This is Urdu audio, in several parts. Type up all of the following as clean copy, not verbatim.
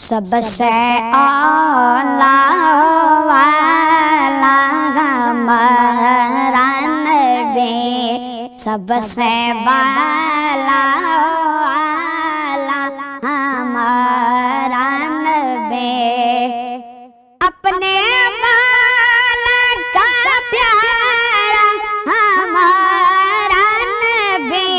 سب سے اعلیٰ والا ہمارا نبی، سب سے بالا والا ہمارا نبی، اپنے مولا کا پیارا ہمارا نبی،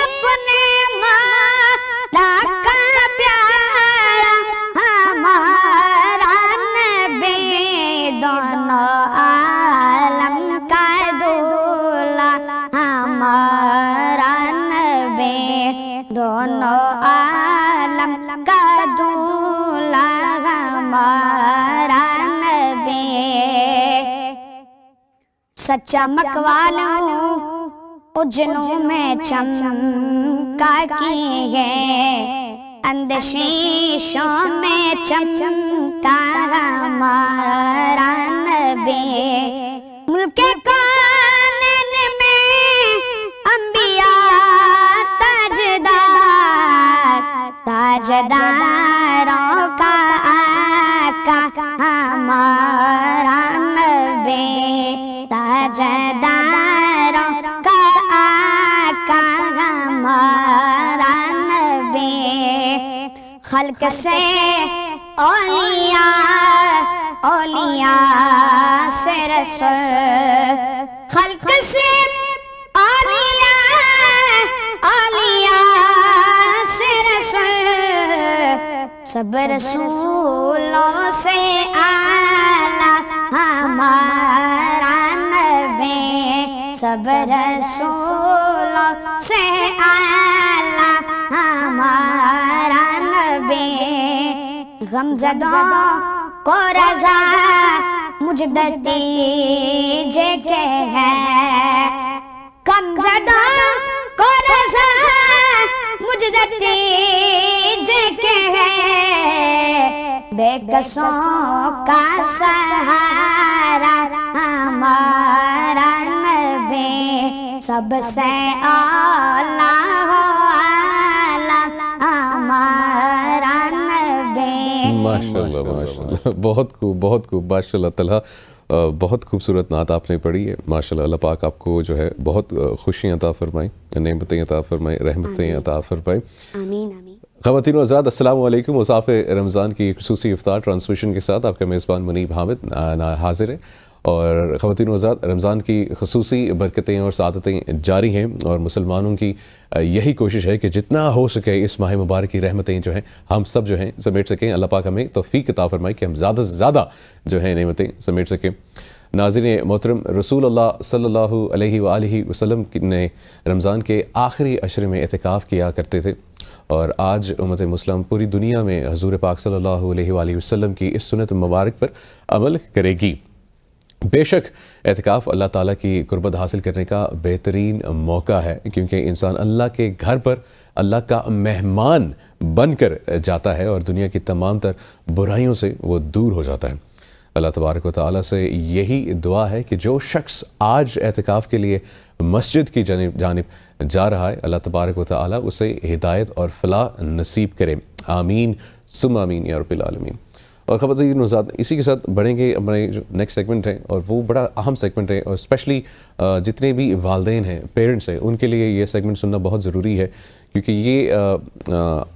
اپنے مولا کا پیارا ہمارا نبی، دونوں عالم کا دولہ ہمارا نبی، دونوں عالم کا دولہ ہمارا نبی، سچا مکوالوں اجنوں میں چمکا کی ہے، اندشیشوں میں چمکا ہمارا نبی، ملک کونین میں انبیاء تاجدار، تاجداروں کا آقا ہمارا نبی، تاجداروں کا آقا ہمارا نبی، خلق سے اولیاء، اولیاء سے رسول، خلق سے اولیاء، اولیاء سے رسول، سب رسولوں سے اعلیٰ ہمارا نبی، سب رسولوں سے اعلیٰ ہمارا نبی، غمزدوں کو رضا مجھ نتیجے کے ہے، غمزدوں کو رضا مجھ نتیجے کے ہے، بے کسوں کا سہارا ہمارا نبی، سب سے اعلیٰ والا ہمارا نبی۔ ماشاءاللہ ماشاءاللہ، بہت خوب بہت خوب، ماشاءاللہ تعالیٰ، بہت خوبصورت نعت آپ نے پڑھی ہے ماشاءاللہ۔ اللہ پاک آپ کو جو ہے بہت خوشیاں عطا فرمائیں، نعمتیں عطا فرمائیں، رحمتیں عطا فرمائیں، آمین آمین۔ خواتین و حضرات السلام علیکم۔ وصاف رمضان کی خصوصی افطار ٹرانسمیشن کے ساتھ آپ کا میزبان منیب حامد حاضر ہے، اور خواتین و حضرات رمضان کی خصوصی برکتیں اور سعادتیں جاری ہیں، اور مسلمانوں کی یہی کوشش ہے کہ جتنا ہو سکے اس ماہ مبارک کی رحمتیں جو ہیں ہم سب جو ہیں سمیٹ سکیں۔ اللہ پاک ہمیں توفیق عطا فرمائے کہ ہم زیادہ سے زیادہ جو ہیں نعمتیں سمیٹ سکیں۔ ناظرین محترم، رسول اللہ صلی اللہ علیہ وآلہ وسلم نے رمضان کے آخری عشرے میں اعتکاف کیا کرتے تھے، اور آج امت مسلم پوری دنیا میں حضور پاک صلی اللہ علیہ وآلہ وسلم کی اس سنت مبارک پر عمل کرے گی۔ بے شک اعتکاف اللہ تعالیٰ کی قربت حاصل کرنے کا بہترین موقع ہے، کیونکہ انسان اللہ کے گھر پر اللہ کا مہمان بن کر جاتا ہے اور دنیا کی تمام تر برائیوں سے وہ دور ہو جاتا ہے۔ اللہ تبارک و تعالیٰ سے یہی دعا ہے کہ جو شخص آج اعتکاف کے لیے مسجد کی جانب جا رہا ہے، اللہ تبارک و تعالیٰ اسے ہدایت اور فلاح نصیب کرے، آمین ثم آمین یا رب العالمین۔ اور خواتین وزاد اسی کے ساتھ بڑھیں گے اپنے جو نیکسٹ سیگمنٹ ہے، اور وہ بڑا اہم سیگمنٹ ہے، اور اسپیشلی جتنے بھی والدین ہیں، پیرنٹس ہیں، ان کے لیے یہ سیگمنٹ سننا بہت ضروری ہے، کیونکہ یہ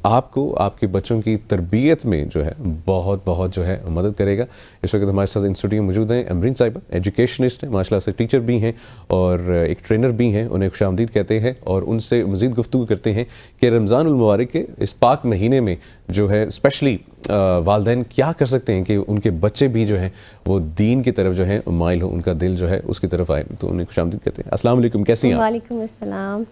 آپ کو آپ کے بچوں کی تربیت میں جو ہے بہت جو ہے مدد کرے گا۔ اس وقت ہمارے ساتھ انسٹوڈیو موجود ہیں امرین صاحبہ، ایجوکیشنسٹ ہیں ماشاء اللہ سے، ٹیچر بھی ہیں اور ایک ٹرینر بھی ہیں، انہیں خوش آمدید کہتے ہیں، اور ان سے مزید گفتگو کرتے ہیں کہ رمضان المبارک کے اس پاک مہینے میں جو ہے اسپیشلی والدین کیا کر سکتے ہیں کہ ان کے بچے بھی جو ہیں وہ دین کی طرف جو ہے مائل ہوں، ان کا دل جو ہے اس کی طرف آئے، تو انہیں خوش آمدید کہتے ہیں۔ السلام علیکم، کیسی ہیں آپ؟ وعلیکم السلام،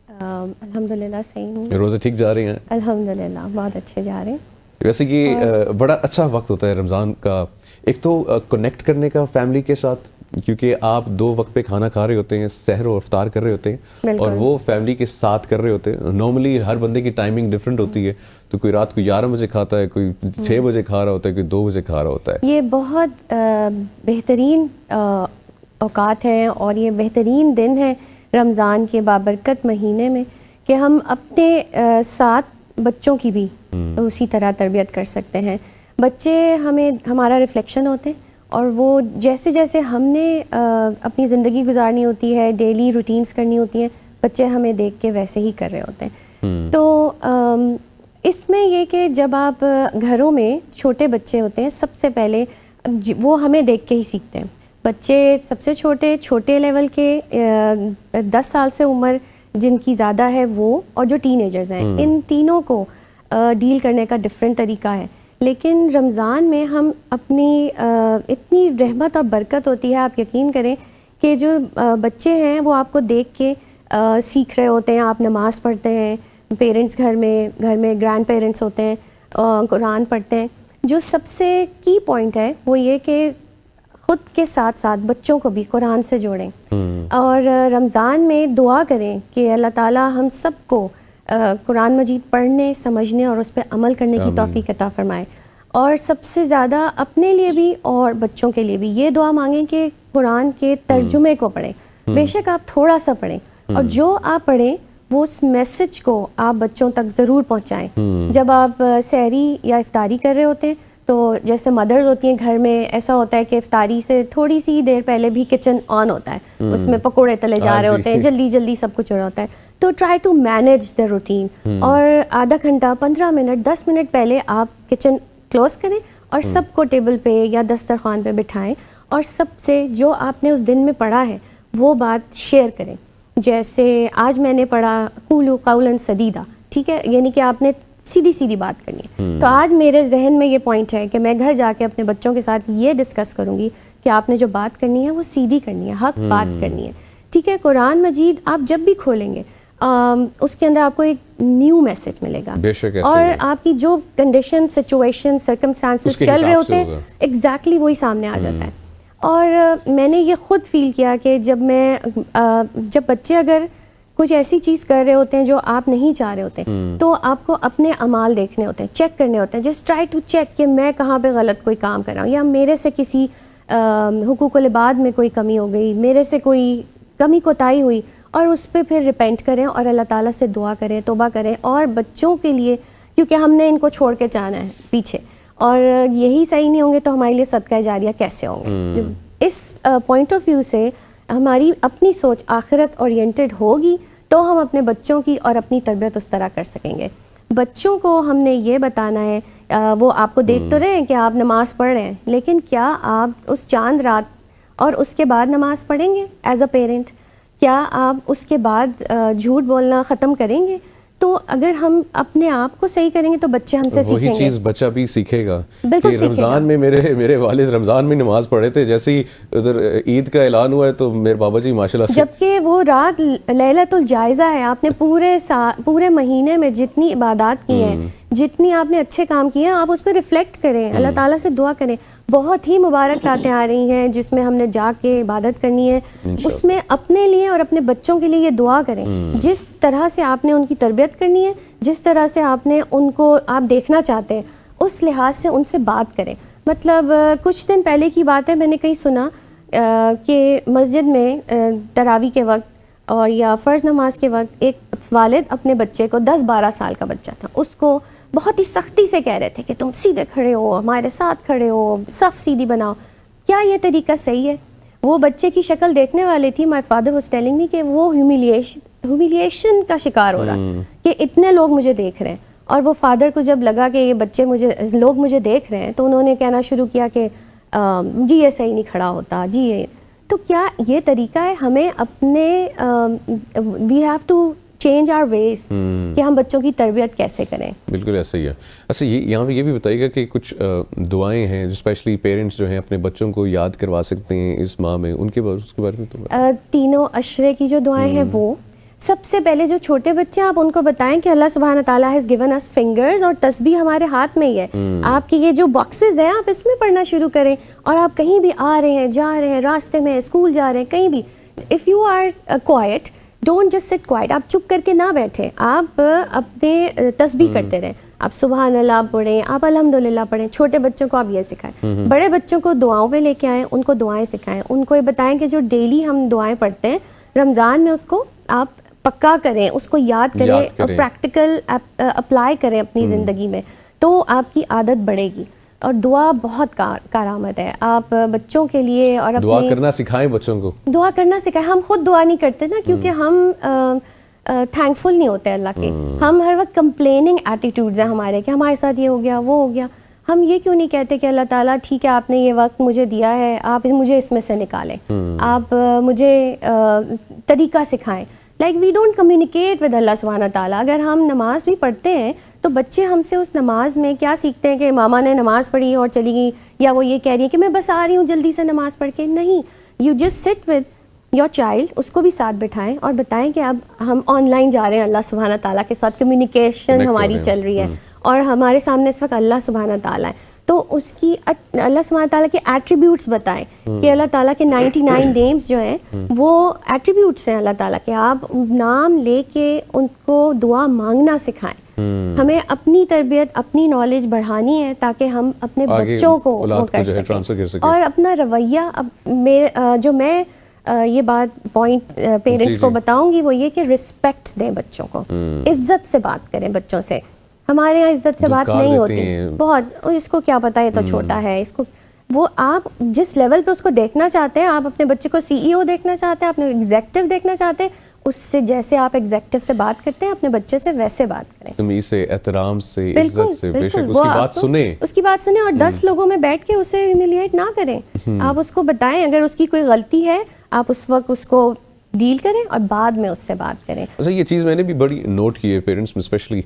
الحمدللہ صحیح ہوں، روزے ٹھیک جا رہے ہیں؟ الحمدللہ بہت اچھے جا رہے ہیں۔ ویسے یہ بڑا اچھا وقت ہوتا ہے رمضان کا، ایک تو کنیکٹ کرنے کا فیملی کے ساتھ، کیونکہ آپ 2 وقت پہ کھانا کھا رہے ہوتے ہیں، سحر و افطار کر رہے ہوتے ہیں، اور وہ فیملی کے ساتھ کر رہے ہوتے ہیں۔ نارملی ہر بندے کی ٹائمنگ ڈیفرنٹ ہوتی ہے، تو کوئی رات کو 11 بجے کھاتا ہے، کوئی 6 بجے کھا رہا ہوتا ہے، کوئی 2 بجے کھا رہا ہوتا ہے۔ یہ بہت بہترین اوقات ہیں اور یہ بہترین دن ہے رمضان کے بابرکت مہینے میں کہ ہم اپنے ساتھ بچوں کی بھی اسی طرح تربیت کر سکتے ہیں. بچے ہمارا ریفلیکشن ہوتے ہیں, اور وہ جیسے جیسے ہم نے اپنی زندگی گزارنی ہوتی ہے, ڈیلی روٹینز کرنی ہوتی ہیں, بچے ہمیں دیکھ کے ویسے ہی کر رہے ہوتے ہیں. تو اس میں یہ کہ جب آپ گھروں میں چھوٹے بچے ہوتے ہیں, سب سے پہلے وہ ہمیں دیکھ کے ہی سیکھتے ہیں. بچے سب سے چھوٹے لیول کے 10 سال سے عمر جن کی زیادہ ہے وہ, اور جو ٹین ایجرز ہیں, ان تینوں کو ڈیل کرنے کا ڈفرینٹ طریقہ ہے. لیکن رمضان میں ہم اپنی اتنی رحمت اور برکت ہوتی ہے, آپ یقین کریں کہ جو بچے ہیں وہ آپ کو دیکھ کے سیکھ رہے ہوتے ہیں. آپ نماز پڑھتے ہیں, پیرنٹس گھر میں گرینڈ پیرنٹس ہوتے ہیں, قرآن پڑھتے ہیں. جو سب سے کی پوائنٹ ہے وہ یہ کہ خود کے ساتھ ساتھ بچوں کو بھی قرآن سے جوڑیں, اور رمضان میں دعا کریں کہ اللہ تعالیٰ ہم سب کو قرآن مجید پڑھنے, سمجھنے اور اس پہ عمل کرنے کی توفیق عطا فرمائے. اور سب سے زیادہ اپنے لیے بھی اور بچوں کے لیے بھی یہ دعا مانگیں کہ قرآن کے ترجمے کو پڑھیں. بے شک آپ تھوڑا سا پڑھیں, اور جو آپ پڑھیں وہ اس میسج کو آپ بچوں تک ضرور پہنچائیں. جب آپ سحری یا افطاری کر رہے ہوتے ہیں تو جیسے مدرز ہوتی ہیں گھر میں, ایسا ہوتا ہے کہ افطاری سے تھوڑی سی دیر پہلے بھی کچن آن ہوتا ہے, اس میں پکوڑے تلے جا رہے ہوتے ہیں, جلدی جلدی سب کچھ ہو رہا ہوتا ہے. تو try to manage the routine, اور آدھا گھنٹہ 15 منٹ 10 منٹ پہلے آپ کچن کلوز کریں اور سب کو ٹیبل پہ یا دسترخوان پہ بٹھائیں, اور سب سے جو آپ نے اس دن میں پڑھا ہے وہ بات شیئر کریں. جیسے آج میں نے پڑھا قولوا قولا سدیدا, ٹھیک ہے, یعنی کہ آپ نے سیدھی بات کرنی ہے. تو آج میرے ذہن میں یہ پوائنٹ ہے کہ میں گھر جا کے اپنے بچوں کے ساتھ یہ ڈسکس کروں گی کہ آپ نے جو بات کرنی ہے وہ سیدھی کرنی ہے, حق بات کرنی ہے, ٹھیک ہے. قرآن مجید آپ جب بھی کھولیں گے اس کے اندر آپ کو ایک نیو میسج ملے گا, اور آپ کی جو کنڈیشن, سچویشن, سرکمسٹانسز چل رہے ہوتے ہیں ایگزیکٹلی وہی سامنے آ جاتا ہے. اور میں نے یہ خود فیل کیا کہ جب بچے اگر کچھ ایسی چیز کر رہے ہوتے ہیں جو آپ نہیں چاہ رہے ہوتے تو آپ کو اپنے اعمال دیکھنے ہوتے ہیں, چیک کرنے ہوتے ہیں. جسٹ ٹرائی ٹو چیک کہ میں کہاں پہ غلط کوئی کام کر رہا ہوں, یا میرے سے کسی حقوق العباد میں کوئی کمی ہو گئی, میرے سے کوئی کمی کوتاہی ہوئی, اور اس پہ پھر ریپینٹ کریں اور اللہ تعالیٰ سے دعا کریں, توبہ کریں. اور بچوں کے لیے, کیونکہ ہم نے ان کو چھوڑ کے جانا ہے پیچھے, اور یہی صحیح نہیں ہوں گے تو ہمارے لیے صدقہ جاریہ کیسے ہوں گے. اس پوائنٹ آف ویو سے ہماری اپنی سوچ آخرت اورینٹڈ ہوگی تو ہم اپنے بچوں کی اور اپنی تربیت اس طرح کر سکیں گے. بچوں کو ہم نے یہ بتانا ہے, وہ آپ کو دیکھ تو رہے ہیں کہ آپ نماز پڑھ رہے ہیں, لیکن کیا آپ اس چاند رات اور اس کے بعد نماز پڑھیں گے ایز اے پیرنٹ؟ کیا آپ اس کے بعد جھوٹ بولنا ختم کریں گے؟ تو اگر ہم اپنے آپ کو صحیح کریں گے تو بچے ہم سے سیکھیں گے. وہی چیز بچہ بھی سیکھے گا. بالکل سیکھے گا. رمضان میں میرے والد رمضان میں نماز پڑھے تھے, جیسے ہی ادھر عید کا اعلان ہوا ہے تو میرے بابا جی ماشاءاللہ سے, جبکہ وہ رات لیلۃ الجائزہ ہے. آپ نے پورے مہینے میں جتنی عبادات کی ہیں, جتنی آپ نے اچھے کام کیے ہیں, آپ اس پہ ریفلیکٹ کریں, اللہ تعالیٰ سے دعا کریں. بہت ہی مبارک راتیں آ رہی ہیں جس میں ہم نے جا کے عبادت کرنی ہے. اس میں اپنے لیے اور اپنے بچوں کے لیے یہ دعا کریں, جس طرح سے آپ نے ان کی تربیت کرنی ہے, جس طرح سے آپ نے ان کو آپ دیکھنا چاہتے ہیں, اس لحاظ سے ان سے بات کریں. مطلب کچھ دن پہلے کی بات ہے, میں نے کہیں سنا کہ مسجد میں تراویح کے وقت اور یا فرض نماز کے وقت ایک والد اپنے بچے کو 10-12 سال کا بچہ تھا, اس کو بہت ہی سختی سے کہہ رہے تھے کہ تم سیدھے کھڑے ہو, ہمارے ساتھ کھڑے ہو, صف سیدھی بناؤ. کیا یہ طریقہ صحیح ہے؟ وہ بچے کی شکل دیکھنے والے تھی, my father was telling me کہ وہ ہیومیلیشن کا شکار ہو رہا کہ اتنے لوگ مجھے دیکھ رہے ہیں. اور وہ فادر کو جب لگا کہ یہ لوگ مجھے دیکھ رہے ہیں تو انہوں نے کہنا شروع کیا کہ جی یہ صحیح نہیں کھڑا ہوتا, جی یہ. تو کیا یہ طریقہ ہے؟ ہمیں اپنے we have to change our ways کہ ہم بچوں کی تربیت کیسے کریں. بالکل ایسا ہی ہے. اچھا یہاں پہ یہ بھی بتائیے گا کہ کچھ دعائیں ہیں جو اسپیشلی پیرنٹس جو ہیں اپنے بچوں کو یاد کروا سکتے ہیں اس ماہ میں, ان کے بارے میں تو تینوں عشرے کی جو دعائیں ہیں وہ سب سے پہلے جو چھوٹے بچے ہیں آپ ان کو بتائیں کہ اللہ سبحانہ تعالیٰ ہیز گیون اس فنگرز, اور تسبیح ہمارے ہاتھ میں ہی ہے. آپ کی یہ جو باکسز ہیں آپ اس میں پڑھنا شروع کریں, اور آپ کہیں بھی آ رہے ہیں, جا رہے ہیں, راستے میں, اسکول جا رہے ہیں, کہیں بھی, if you are quiet don't just sit quiet, آپ چپ کر کے نہ بیٹھیں, آپ اپنے تسبیح کرتے رہیں, آپ سبحان اللہ پڑھیں, آپ الحمدللہ پڑھیں. چھوٹے بچوں کو آپ یہ سکھائیں. بڑے بچوں کو دعاؤں پہ لے کے آئیں, ان کو دعائیں سکھائیں, ان کو یہ بتائیں کہ جو ڈیلی ہم دعائیں پڑھتے ہیں رمضان میں اس کو آپ پکا کریں, اس کو یاد کریں اور پریکٹیکل اپلائی کریں اپنی زندگی میں, تو آپ کی عادت بڑھے گی. اور دعا بہت کارآمد ہے. آپ بچوں کے لیے اور دعا کرنا سکھائیں بچوں کو, دعا کرنا سکھائیں. ہم خود دعا نہیں کرتے نا, کیونکہ ہم تھینک فل نہیں ہوتے اللہ کے. ہم ہر وقت کمپلیننگ ایٹیٹیوڈز ہیں ہمارے کہ ہمارے ساتھ یہ ہو گیا وہ ہو گیا. ہم یہ کیوں نہیں کہتے کہ اللہ تعالیٰ ٹھیک ہے آپ نے یہ وقت مجھے دیا ہے, آپ مجھے اس میں سے نکالیں, آپ مجھے طریقہ سکھائیں. Like we don't communicate with اللہ سبحانہ تعالیٰ. اگر ہم نماز بھی پڑھتے ہیں تو بچے ہم سے اس نماز میں کیا سیکھتے ہیں کہ ماما نے نماز پڑھی اور چلی گئی, یا وہ یہ کہہ رہی ہے کہ میں بس آ رہی ہوں جلدی سے نماز پڑھ کے. نہیں, you just sit with your child, اس کو بھی ساتھ بٹھائیں اور بتائیں کہ اب ہم آن لائن جا رہے ہیں اللہ سبحانہ تعالیٰ کے ساتھ, کمیونیکیشن ہماری چل رہی ہے اور ہمارے سامنے اس وقت اللہ سبحانہ تعالیٰ ہے. تو اس کی اللہ سبحانہ تعالیٰ کے ایٹریبیوٹس بتائیں کہ اللہ تعالیٰ کے 99 نیمز جو ہیں وہ ایٹریبیوٹس ہیں اللہ تعالیٰ کے. آپ نام لے کے ان کو دعا مانگنا سکھائیں. ہمیں اپنی تربیت, اپنی نالج بڑھانی ہے تاکہ ہم اپنے بچوں کو وہ کر سکیں. اور اپنا رویہ, اب جو میں یہ بات پوائنٹ پیرنٹس کو بتاؤں گی وہ یہ کہ رسپیکٹ دیں بچوں کو, عزت سے بات کریں بچوں سے. ہمارے یہاں عزت سے بات نہیں ہوتی بہت, اس کو کیا پتا, یہ تو چھوٹا ہے, اس کو وہ آپ جس لیول پہ اس کو دیکھنا چاہتے ہیں, آپ اپنے بچے کو CEO دیکھنا چاہتے ہیں, اپنے ایگزیکٹو دیکھنا چاہتے ہیں, اس سے جیسے آپ ایگزیکٹو سے بات کرتے ہیں اپنے بچے سے ویسے بات کریں, تمیز سے, احترام سے, عزت سے, بے شک اس کی بات سنیں اور 10 لوگوں میں بیٹھ کے اسے ہیوملیٹ نہ کریں. آپ اس کو بتائیں اگر اس کی کوئی غلطی ہے آپ اس وقت اس کو ڈیل کریں اور بعد میں اس سے بات کریں. اچھا, یہ چیز میں نے بھی بڑی نوٹ کی ہے پیرنٹس میں, اسپیشلی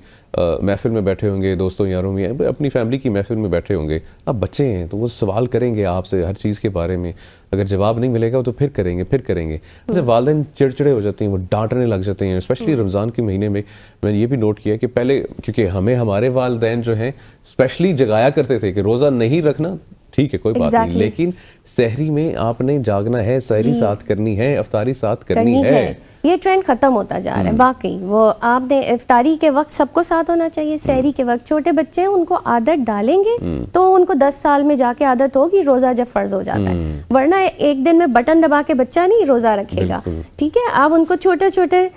محفل میں بیٹھے ہوں گے, دوستوں یاروں میں, اپنی فیملی کی محفل میں بیٹھے ہوں گے, اب بچے ہیں تو وہ سوال کریں گے آپ سے ہر چیز کے بارے میں, اگر جواب نہیں ملے گا تو پھر کریں گے. جیسے والدین چڑچڑے ہو جاتے ہیں, وہ ڈانٹنے لگ جاتے ہیں, اسپیشلی رمضان کے مہینے میں. میں نے یہ بھی نوٹ کیا کہ پہلے کیونکہ ہمیں ہمارے والدین جو ہیں اسپیشلی جگایا کرتے تھے کہ روزہ نہیں رکھنا, ٹھیک ہے کوئی بات نہیں, لیکن سحری میں آپ نے جاگنا ہے, سحری ساتھ کرنی ہے, افطاری ساتھ کرنی ہے. یہ ٹرینڈ ختم ہوتا جا رہا ہے واقعی. وہ آپ نے افطاری کے وقت سب کو ساتھ ہونا چاہیے, سحری کے وقت چھوٹے بچے ہیں ان کو عادت ڈالیں گے تو ان کو 10 سال میں جا کے عادت ہوگی روزہ جب فرض ہو جاتا ہے, ورنہ ایک دن میں بٹن دبا کے بچہ نہیں روزہ رکھے گا. ٹھیک ہے, آپ ان کو چھوٹے چھوٹے,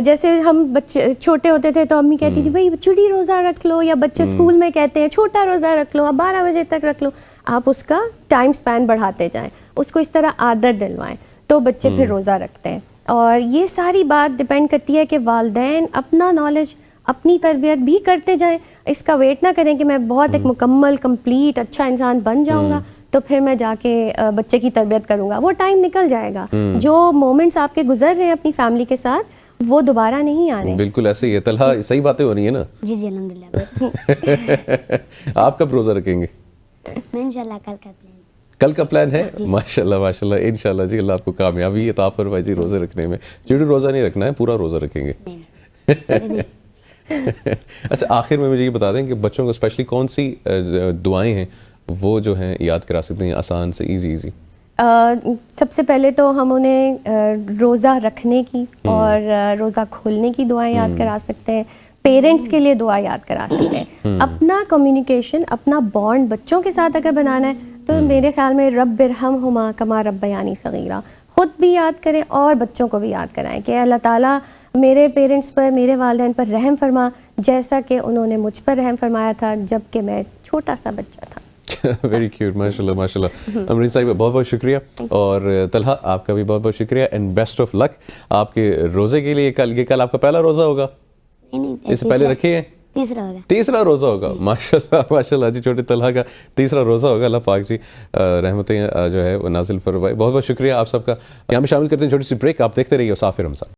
جیسے ہم بچے چھوٹے ہوتے تھے تو امی کہتی تھی بھائی چڑی روزہ رکھ لو, یا بچے اسکول میں کہتے ہیں چھوٹا روزہ رکھ لو, اب 12 بجے تک رکھ لو. آپ اس کا ٹائم سپین بڑھاتے جائیں, اس کو اس طرح عادت ڈلوائیں تو بچے پھر روزہ رکھتے ہیں. اور یہ ساری بات ڈپینڈ کرتی ہے کہ والدین اپنا نالج, اپنی تربیت بھی کرتے جائیں. اس کا ویٹ نہ کریں کہ میں بہت ایک مکمل کمپلیٹ اچھا انسان بن جاؤں گا تو پھر میں جا کے بچے کی تربیت کروں گا. وہ ٹائم نکل جائے گا. جو مومنٹس آپ کے گزر رہے ہیں اپنی فیملی کے ساتھ وہ دوبارہ نہیں آنے. بالکل ایسے ہی ہے. طلحہ صحیح باتیں ہو رہی ہیں نا؟ جی جی الحمدللہ. آپ کب روزہ رکھیں گے؟ میں انشاءاللہ کل کا پلان ہے. ماشاءاللہ ماشاءاللہ, انشاءاللہ جی اللہ آپ کو کامیابی عطا فرمائے جی روزے رکھنے میں. چڑی روزہ نہیں رکھنا ہے, پورا روزہ رکھیں گے. اچھا, آخر میں مجھے یہ بتا دیں کہ بچوں کو اسپیشلی کون سی دعائیں ہیں وہ جو ہیں یاد کرا سکتے ہیں آسان سے, ایزی. سب سے پہلے تو ہم انہیں روزہ رکھنے کی اور روزہ کھولنے کی دعائیں یاد کرا سکتے ہیں. پیرنٹس کے لیے دعا یاد کرا سکتے ہیں. اپنا کمیونیکیشن, اپنا بانڈ بچوں کے ساتھ اگر بنانا ہے تو میرے خیال میں رب ارحمہما کما ربیانی صغیرا, خود بھی یاد کریں اور بچوں کو بھی یاد کرائیں کہ اللہ تعالیٰ میرے پیرنٹس پر, میرے والدین پر رحم فرما جیسا کہ انہوں نے مجھ پر رحم فرمایا تھا جب کہ میں چھوٹا سا بچہ تھا. ویری کیوٹ, ماشاء اللہ ماشاء اللہ. امرین صاحب بہت بہت شکریہ, اور طلحہ آپ کا بھی بہت بہت شکریہ, اینڈ بیسٹ آف لک آپ کے روزے کے لیے. کل آپ کا پہلا روزہ ہوگا, اس سے پہلے رکھے ہیں؟ تیسرا روزہ ہوگا. ماشاء اللہ ماشاء اللہ جی, چھوٹے طلحہ کا تیسرا روزہ ہوگا. اللہ پاک جی رحمتیں جو ہے وہ نازل فرمائے. بہت بہت شکریہ آپ سب کا. یہاں بھی شامل کرتے ہیں چھوٹی سی بریک. آپ دیکھتے رہیے صافی رمضان.